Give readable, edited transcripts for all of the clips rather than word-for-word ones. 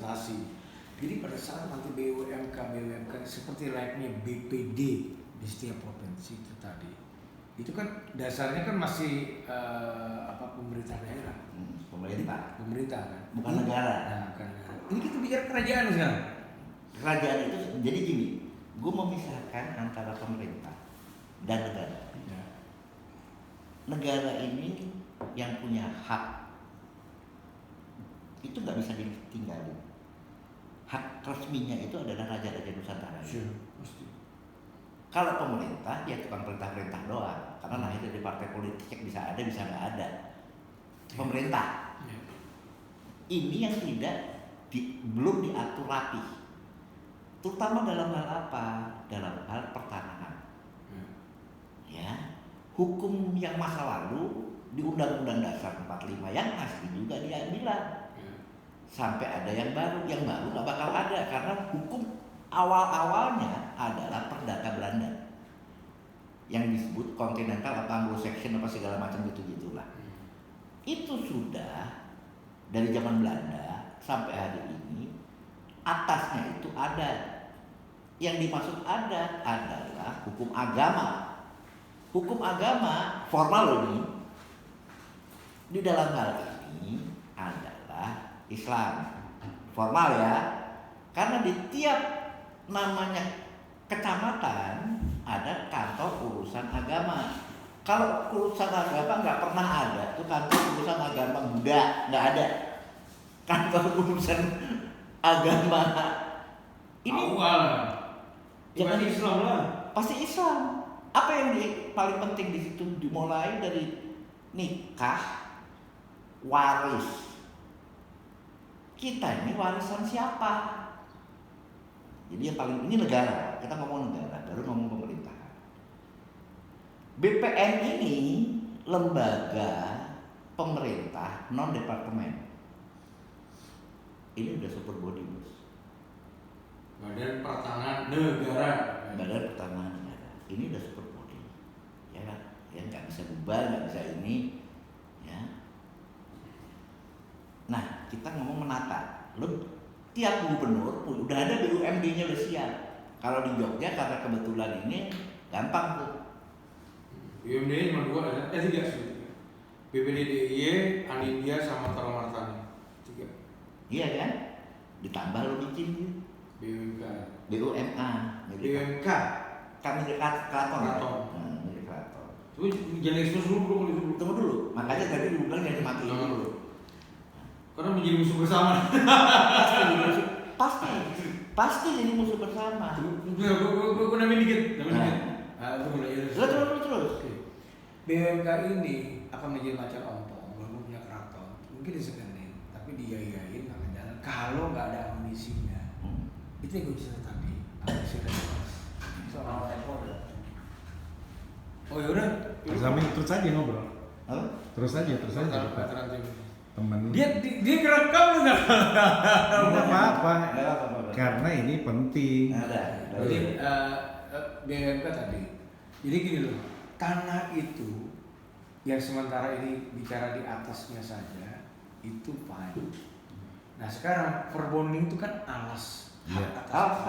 implementasi. Jadi pada saat nanti BUMK seperti layaknya BPD di setiap provinsi itu tadi, itu kan dasarnya kan masih pemerintah daerah, pemerintah kan, bukan negara. Nah, bukan negara. Ini kita bicara kerajaan sekarang. Kerajaan itu jadi gini, gue memisahkan antara pemerintah dan negara. Ya. Negara ini yang punya hak itu nggak bisa ditinggalin. Hak resminya itu adalah Raja-Raja Nusantara. Sure. Kalau pemerintah ya tukang perintah doang, karena lahir dari partai politik yang bisa ada bisa nggak ada. Pemerintah ini yang belum diatur rapi, terutama dalam hal apa? Dalam hal pertanahan. Ya, hukum yang masa lalu di Undang-Undang Dasar 45 yang asli juga dia bilang sampai ada yang baru nggak bakal ada karena hukum awalnya adalah Perdata Belanda yang disebut Continental apa Anglo-Saxon apa segala macam gitulah. Itu sudah dari zaman Belanda sampai hari ini atasnya itu ada yang dimaksud ada adalah hukum agama. Hukum agama formal ini di dalam hal ini adalah Islam formal ya, karena di tiap namanya kecamatan ada kantor urusan agama. Kalau urusan agama nggak pernah ada tuh kantor urusan agama Buddha, nggak ada kantor urusan agama ini awal jangan Islam lah, pasti Islam. Apa yang paling penting di situ dimulai dari nikah, waris. Kita ini warisan siapa? Jadi yang paling ini negara, kita ngomong negara, baru ngomong pemerintah. BPN ini lembaga pemerintah non departemen. Ini udah super body bos. Badan Pertanahan Negara. Badan Pertanahan Negara. Ini udah super body, ya kan? Ya nggak bisa bubar, nggak bisa ini, ya. Nah kita ngomong menata. Tiap gubernur udah ada BUMD-nya udah siap. Kalau di Jogja karena kebetulan ini gampang tuh. BUMD-nya cuma 2 ada, 3 sih. BPD DIY, Anindya sama Tarumartani. 3. Iya kan? Ditambah lo bikin gitu. BUMK. BUMA. BUMK. Kami dekat keraton. Keraton. Milik keraton. Coba jangan ekspos dulu. Tunggu dulu. Makanya tadi dibilang jangan dimatiin dulu. Karena menjadi musuh bersama. Pasti jadi musuh bersama. Gue namain dikit. Terus. BUMK ini akan menjadi macan ompong, belum punya keraton. Mungkin disekenin, tapi diyayain akan jalan. Kalau nggak ada amunisinya, itu yang gue cerita tadi. Amunisi terbatas. Soal ekor. Oh yaudah. Terus aja ngobrol. Terus aja. Temen. Dia ngerekam nggak? Nggak apa-apa. Karena ini penting. Jadi BUMK tadi. Jadi gini loh, tanah itu yang sementara ini bicara di atasnya saja itu fine. Nah sekarang perbonding itu kan alas atas.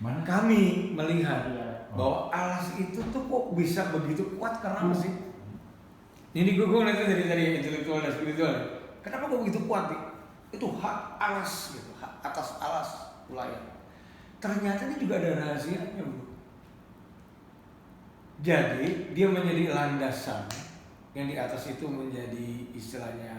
Nah, kami melihat bahwa alas itu tuh kok bisa begitu kuat karena apa sih? Ini gue ngeliatnya dari intelektual dan spiritual. Kenapa gue begitu kuat nih? Itu hak alas gitu, hak atas alas wilayah. Ternyata ini juga ada rahasianya, bro. Jadi dia menjadi landasan yang di atas itu menjadi istilahnya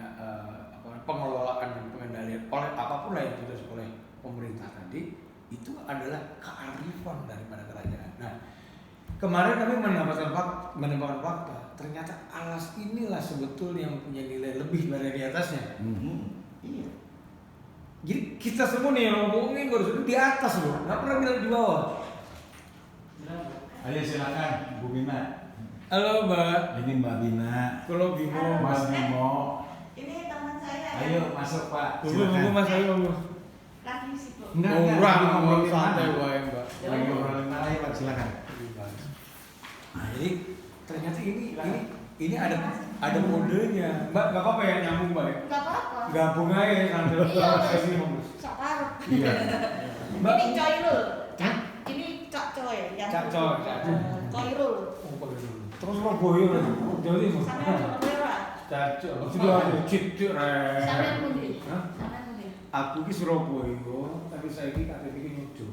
pengelolaan dan pengendalian oleh apapun lah yang ditulis oleh pemerintah tadi itu adalah kearifan daripada kerajaan. Nah kemarin kami menambahkan fakta. Ternyata alas inilah sebetulnya yang punya nilai lebih dari di atasnya. Iya. Jadi kita semua nih yang ngomongin harus di atas loh, nggak pernah bilang di bawah. Ayo silakan Bu Bina. Halo Mbak. Ini Mbak Bina. Kalau Bimo, Mas Bimo. Ini teman saya. Ayo masuk Pak. Tunggu Mas, ayo Mas. Lagi sibuk. Enggak, ngobrolin santai mana? wae Mbak. Lagi ngobrolin mana? Ayo Pak silakan. Nah, jadi ternyata ini ada kodenya. Mbak, nggak apa-apa ya nyambung Mbak ya? Enggak apa-apa. Gabung aja sambil Iya. sesi Mas. Iya. Mbak, Ini Coirul. Hah? Ini Cak Coy yang Cak Coy, Cak Coy. Coirul. Terus Surabaya kan, Jawa Timur. Sampai Surabaya. Cacok, itu ada cicik Sampai Mundi. Hah? Sampai Mundi. Aku ki Surabaya, tapi saya ki KTP ki Nyojo.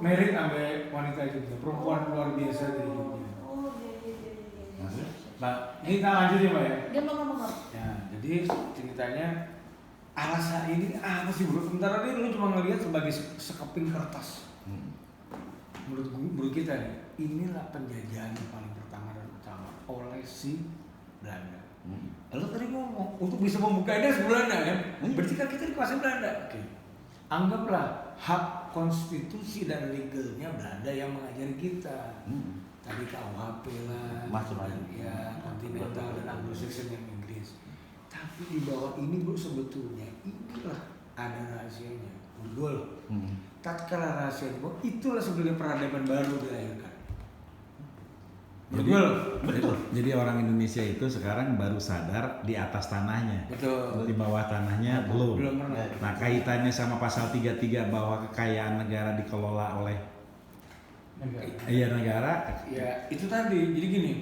Merit ambek wanita Jogja, perempuan luar biasa dari Jogja. Oh, iya. Mbak, ini kita lanjut ya Mbak ya. Dia mau ngomong. Ya, jadi ceritanya alasan ini apa sih bro? Sementara ini lu cuma ngelihat sebagai sekeping kertas. Menurut kita nih, inilah penjajahan yang paling pertama dan utama oleh si Belanda. Lalu tadi ngomong untuk bisa membuka ide Belanda kan? Berarti kan kita dikuasai Belanda. Oke. Anggaplah hak konstitusi dan legalnya Belanda yang mengajari kita. Tadi KUHP lah, Macam-macam. ya kontinental dan Anglo-Saxon yang Inggris. Tapi di bawah ini bro sebetulnya inilah ada rahasianya. Menurut gue loh. Tatkala rahasia itulah sebenarnya peradaban baru dilahirkan. Jadi orang Indonesia itu sekarang baru sadar di atas tanahnya. Betul. Di bawah tanahnya belum. Belum pernah. Nah, kaitannya sama pasal 33 bahwa kekayaan negara dikelola oleh negara. Ya, itu tadi. Jadi gini.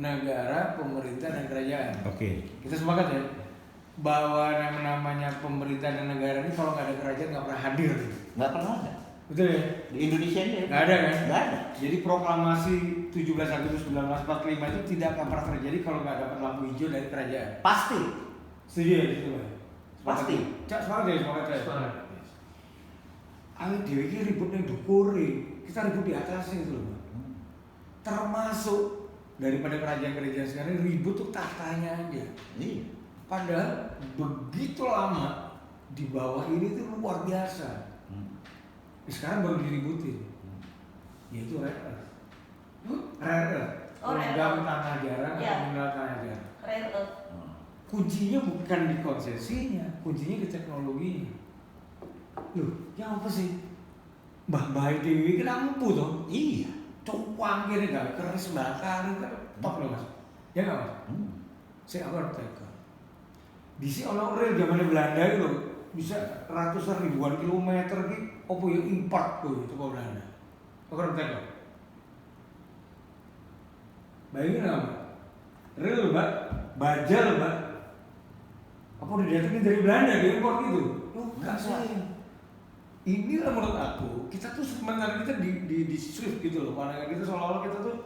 Negara, pemerintah dan kerajaan. Oke. Kita sepakat ya bahwa yang namanya pemerintah dan negara ini kalau nggak ada kerajaan nggak pernah hadir. Nggak pernah ada. Betul ya? Di Indonesia ini Nggak ada kan? Nggak ada. Jadi proklamasi 17 Agustus 1945 itu tidak akan pernah terjadi kalau nggak dapat lampu hijau dari kerajaan. Pasti. Setuju ya itu Pak? Pasti. Cak sepakat ya, sepakat ya. Awet dewe iki ribut ning dukure, kita ribut di atasnya gitu loh. Pak. Termasuk daripada kerajaan-kerajaan sekarang ribut tuh tahtanya aja. Iya. Padahal begitu lama di bawah ini tuh luar biasa. Sekarang baru diributin, yaitu rare earth. Oh, rare Logam earth. tanah jarang Ya. atau mineral tanah jarang. Rare earth. Kuncinya bukan di konsesinya, kuncinya di teknologinya. Loh, ya apa sih? Mbah Dewi kan ampuh toh? Iya. Cuang kiri gak keras bakal top loh mas. Ya nggak mas? Saya akan bertanya. Di sini orang real zaman Belanda itu loh, bisa ratusan ribuan kilometer gitu. Apa ya import tuh itu ke Belanda. Akan bertanya. Bayangin nggak mbak? Real loh mbak, baja loh mbak. Apa udah datangin dari Belanda dia import gitu? Enggak sih. Inilah menurut aku, kita tuh sebenarnya kita di swift gitu loh, pandangan kita seolah-olah kita tuh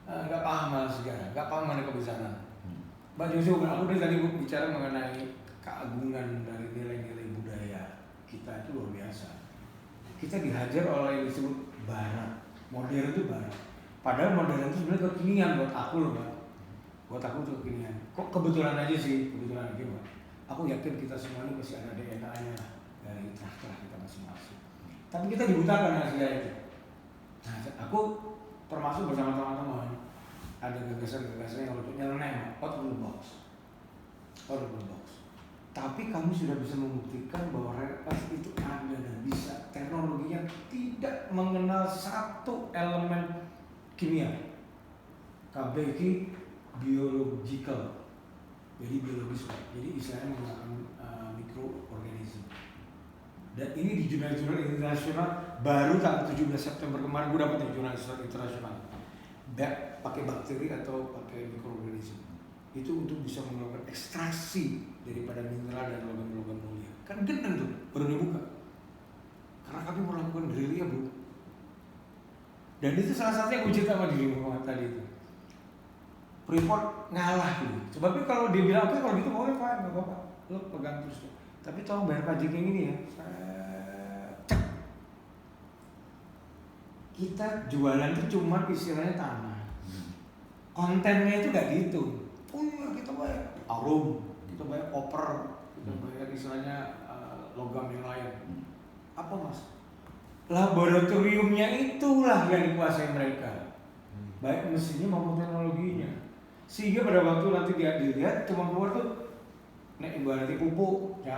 nggak paham hal sejarah, nggak paham mana kebesaran. Mbak Joshua, aku tadi bicara mengenai keagungan dari nilai-nilai budaya kita itu luar biasa. Kita dihajar oleh yang disebut Barat, modern itu Barat. Padahal modern itu sebenarnya kekinian buat aku loh, Mbak. Buat aku itu kekinian. Kok kebetulan aja sih, kebetulan aja Mbak. Aku yakin kita semua ini masih ada DNA-nya dari terah-terah kita masing-masing. Tapi kita dibutakan dengan segala itu. Nah, aku termasuk bersama teman-teman ada gagasan-gagasan yang untuk nyeleneh out of the box. Out of the box. Tapi kami sudah bisa membuktikan bahwa rare earth itu ada dan bisa. Teknologinya tidak mengenal satu elemen kimia. KBK biological. Jadi biologis, jadi istilahnya menggunakan mikroorganisme. Dan ini di jurnal-jurnal internasional baru tanggal 17 September kemarin gue dapat di jurnal internasional. Pakai bakteri atau pakai mikroorganisme. Itu untuk bisa melakukan ekstraksi daripada mineral dan logam-logam mulia. Kan gendeng tuh, baru dibuka. Karena kami melakukan gerilya bro. Dan itu salah satunya gue cerita sama diri Muhammad tadi itu. Freeport ngalah gitu. Sebabnya kalau dia bilang oke kalau gitu boleh pak, nggak apa-apa, lo pegang terus. Tapi tolong bayar pajak yang ini ya. Cek. Kita jualan itu cuma istilahnya tanah. Kontennya itu gak dihitung. Oh iya kita bayar arum, kita bayar koper, kita bayar istilahnya logam yang lain. Apa mas? Laboratoriumnya itulah yang dikuasai mereka. Baik mesinnya maupun teknologinya. Sehingga pada waktu nanti dia dilihat cuma keluar tuh nek ibaratnya pupuk ya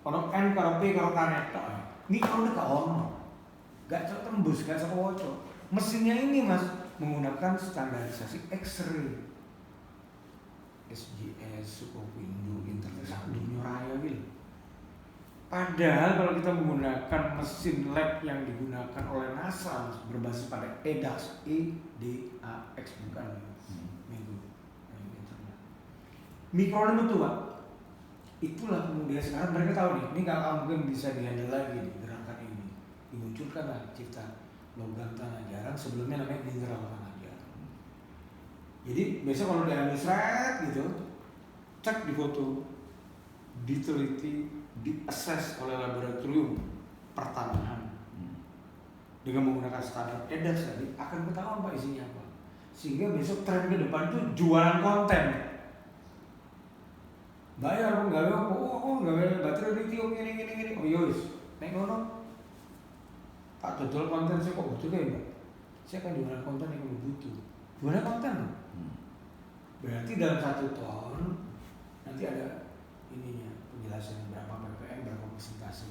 ono N karo P karo karet tok. Mikro nek ono. Gak tembus, gak sekoco. Mesinnya ini mas menggunakan standarisasi X-ray. SGS, Sukovindo, Intertek, dunia raya gitu. Padahal kalau kita menggunakan mesin lab yang digunakan oleh NASA berbasis pada EDAX, EDAX bukan minggu internet. Mikron betul Pak. Itulah kemudian sekarang mereka tahu nih, ini nggak mungkin bisa dihandle lagi nih, gerakan ini. Dimunculkanlah cipta logam tanah jarang, sebelumnya namanya mineral tanah jarang. Jadi besok kalau diambil seret gitu, cek di foto, diteliti, diakses oleh laboratorium pertanahan dengan menggunakan standar EDAX tadi akan ketahuan Pak isinya apa. Sehingga besok tren ke depan itu jualan konten. Bayar nggak ada nggak baterai lithium ini oh yos naik ngono Pak total konten saya kok butuh deh Mbak. Saya akan jualan konten yang kamu butuh. Jualan konten loh. Berarti dalam 1 ton nanti ada ininya penjelasan berapa ppm berapa persentase.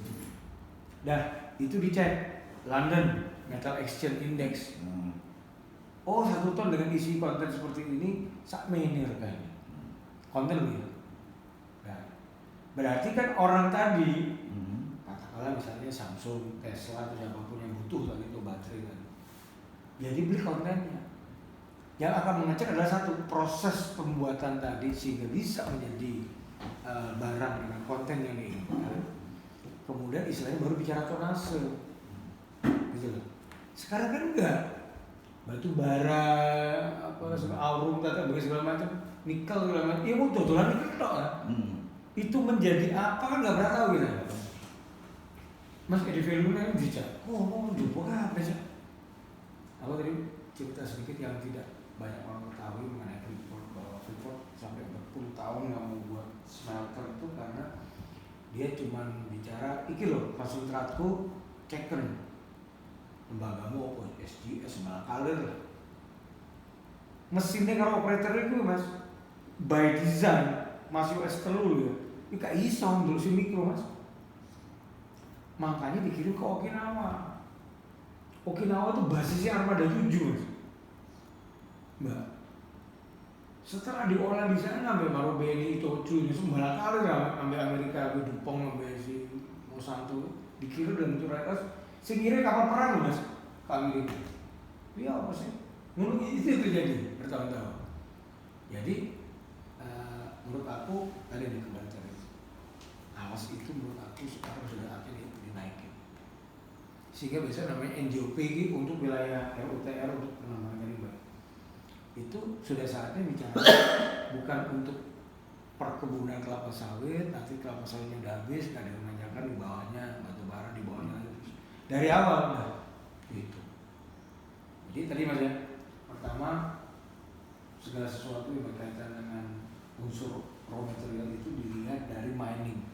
Nah itu dicek London Metal Exchange Index. Oh 1 ton dengan isi konten seperti ini sak menir kayaknya. Konten gitu. Nah, berarti kan orang tadi katakanlah misalnya Samsung, Tesla atau siapapun yang butuh tadi itu baterai kan. Jadi beli kontennya. Yang akan mengecek adalah satu proses pembuatan tadi sehingga bisa menjadi barang dengan konten yang diinginkan. Kemudian istilahnya baru bicara tonase, gitu loh. Sekarang kan enggak, batu bara, aurum, tata, segala macam, nikel segala macam. Iya mau totolan nikel tok kan. Itu menjadi apa kan nggak pernah tahu gitu. Mas Edi Veluna ini bisa, mau jumbo apa sih? Aku tadi cerita sedikit yang tidak banyak orang ketahui mengenai Freeport, bahwa Freeport sampai berpuluh tahun nggak mau buat smelter itu karena dia cuma bicara iki loh konsentratku ceken lembagamu apa SGS malah kalir lah mesinnya kalau operator itu mas by design masih US telur ya ini gak iso dulu si mikro mas makanya dikirim ke Okinawa. Okinawa tuh basisnya armada 7 mas Mbak. Setelah diolah di sana sampai Marubeni, Itochu ini semua kali ya sampai Amerika, sampai Dupont, sampai si Monsanto dikirim dan curahkan. Sekiranya kapal perang loh mas, ke Amerika. Iya apa sih? Menurut itu terjadi bertahun-tahun. Jadi menurut aku tadi nih kembali cari awas itu menurut aku sekarang sudah akhirnya dinaikin. Sehingga biasanya namanya NJOP untuk wilayah RUTR untuk penambangan rimba. Itu sudah saatnya bicara bukan untuk perkebunan kelapa sawit, nanti kelapa sawitnya udah habis, nggak ada yang menanyakan di bawahnya, batu bara di bawahnya dari awal nah, gitu. Jadi tadi mas ya, pertama segala sesuatu yang berkaitan dengan unsur raw material itu dilihat dari mining.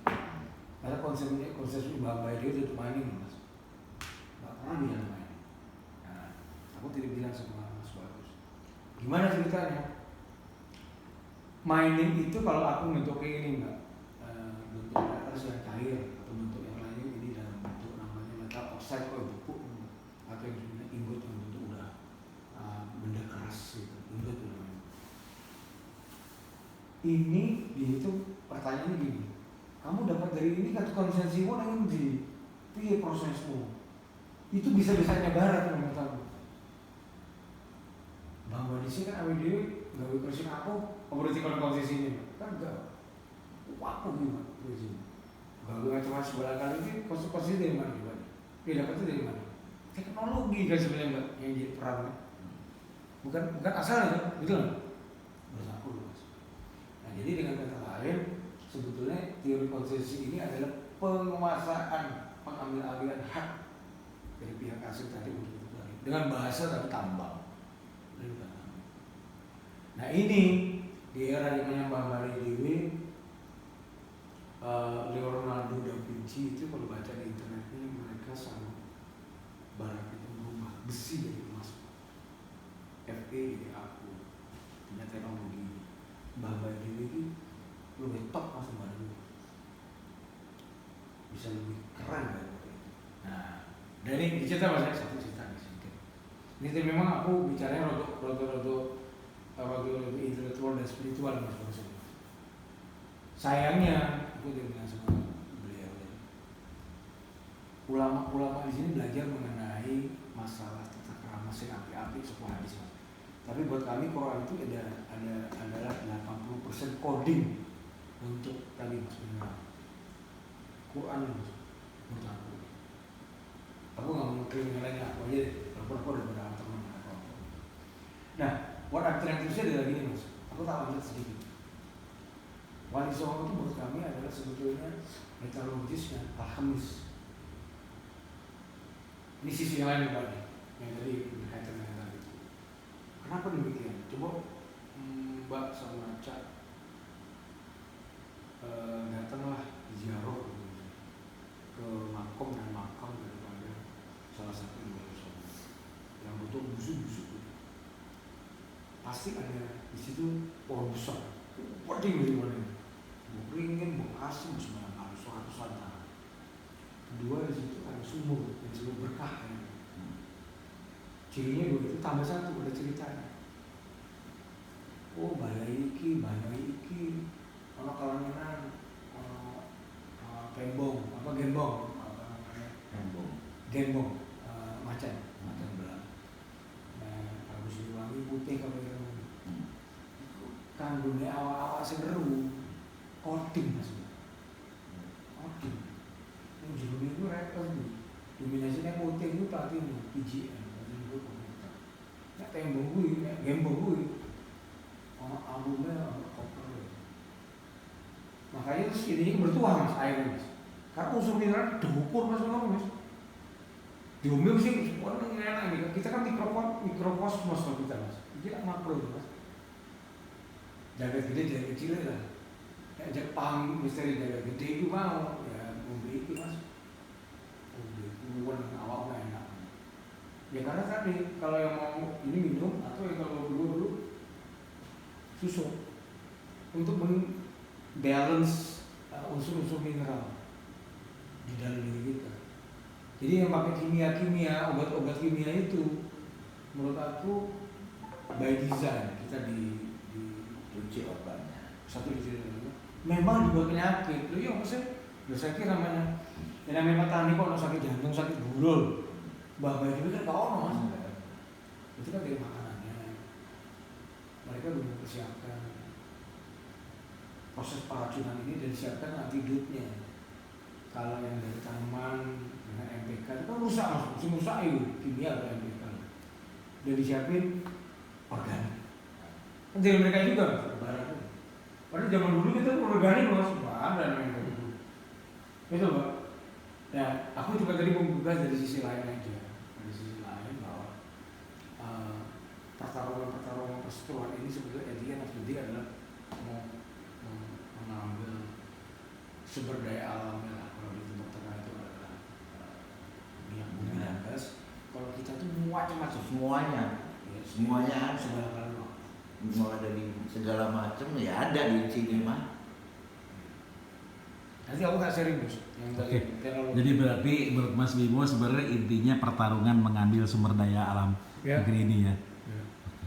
Karena konsep Mbak Bayi dia itu mining mas, nggak pernah bilang mining. Nah, aku tidak bilang sama Mas Bagus. Gimana ceritanya? Mining itu kalau aku bentuk kayak ini mbak, bentuknya harus yang cair atau bentuk yang lain ini dalam bentuk namanya metal oxide atau buku atau yang sebenarnya ingot yang bentuk udah benda keras gitu, ingot namanya. Ini dihitung pertanyaannya gini, kamu dapat dari ini kan konsensimu dengan di piye prosesmu? Itu bisa-bisanya barat menurut kamu. Bahwa di sini kan AWD nggak berkursi aku, berarti kalau konsesi ini kan enggak, waktu gimana berkursi? Kalau cuma sebelah kali ini konsesi dari mana juga? Dia dapatnya dari mana? Teknologi kan sebenarnya mbak yang jadi peran, bukan asal ya, gitu loh. Bersatu mas. Nah jadi dengan kata lain, sebetulnya teori konsesi ini adalah penguasaan pengambil alihan hak dari pihak asing tadi untuk itu tadi dengan bahasa dan tambang. Nah ini di era zamannya Mbak Mari Dewi, Leonardo da Vinci itu kalau baca di internet ini mereka sama barat itu merubah besi jadi emas, Fe jadi aku, punya teknologi. Mbak Mari Dewi itu lebih top mas Mbak Dewi, bisa lebih keren dari itu. Nah dari cerita mas satu cerita di sini. Ini memang aku bicaranya rodo lebih intelektual dan spiritual mas. Sayangnya aku tidak bilang sama beliau ulama-ulama di sini belajar mengenai masalah tata krama sing api-api sebuah hadis, Mas. Tapi buat kami Quran itu adalah 80% coding untuk tadi Mas benar. Quran Mas, menurut aku. Aku nggak mau klaim yang lainnya, aku aja lapor daripada teman aku. Nah, what I'm trying to say adalah gini Mas. Aku tak lanjut sedikit. Wali Songo itu menurut kami adalah sebetulnya metodologisnya alhamis. Ini sisi yang lain Pak, yang tadi berkaitan dengan tadi. Kenapa demikian? Coba Mbak sama Cak datanglah ziarah ke makom dan makam daripada salah satu Wali Songo yang betul busuk-busuk. Pasti ada di situ pohon besar, wading dari mana? Beringin, belasem, semuanya harus ratusan tahun. Kedua di situ ada sumur yang disebut berkah. Cirinya begitu, tambah satu ada ceritanya. Oh balai iki, ono kalangan gembong, apa gembong, apa namanya? Gembong, macan belang. Nah, kalau Siliwangi putih kalau yang kandungnya awal-awal seru. Coding Mas. Coding. Yang judulnya itu rapper tuh. Dominasinya putih itu platinum, PGM, itu komentar. Nek tembong gue, nek gembong gue. Albumnya cover. Makanya terus ini bertuah Mas airnya Mas. Karena unsur mineral diukur Mas Mas. Diomil sih semua enak gitu. Kita kan mikrokosmos kita Mas. Kita makro Mas. Jaga gede jaga kecil lah. Ya Jepang misteri jaga gede itu mau ya membeli itu Mas. Membeli bukan awal enak. Ya karena tadi kalau yang mau ini minum atau yang kalau dulu susu untuk balance unsur-unsur mineral di dalam diri kita. Jadi yang pakai kimia, obat-obat kimia itu menurut aku by design kita di Cuci obatnya. satu di sini memang dibuat penyakit. Loh iya maksudnya, saya kira namanya yang namanya petani kok sakit jantung, sakit gulul, bahaya itu kan kau Mas. Itu kan dari makanannya. Mereka belum mempersiapkan proses peracunan ini dan siapkan antidotnya. Kalau yang dari tanaman dengan MPK itu kan rusak Mas, rusak itu kimia atau MPK. Dan disiapin organik. Kan dari mereka juga barat. Padahal zaman dulu kita organik Mas, ada namanya dulu. Itu Pak. Nah, aku juga tadi membuka dari sisi lain aja. Dari sisi lain bahwa pertarungan perseteruan ini sebetulnya dia Mas Budi adalah mau mengambil sumber daya alamnya lah. Kalau di Timur Tengah itu adalah minyak bumi dan gas. Kalau kita tuh macam-macam Semuanya. ya, Semuanya ada. segala hal. Mulai dari segala macam ya ada di sini mah. Nanti aku nggak sharing Bos. Yang tadi teknologi. Jadi berarti menurut Mas Bimo sebenarnya intinya pertarungan mengambil sumber daya alam Ya. negeri ini ya.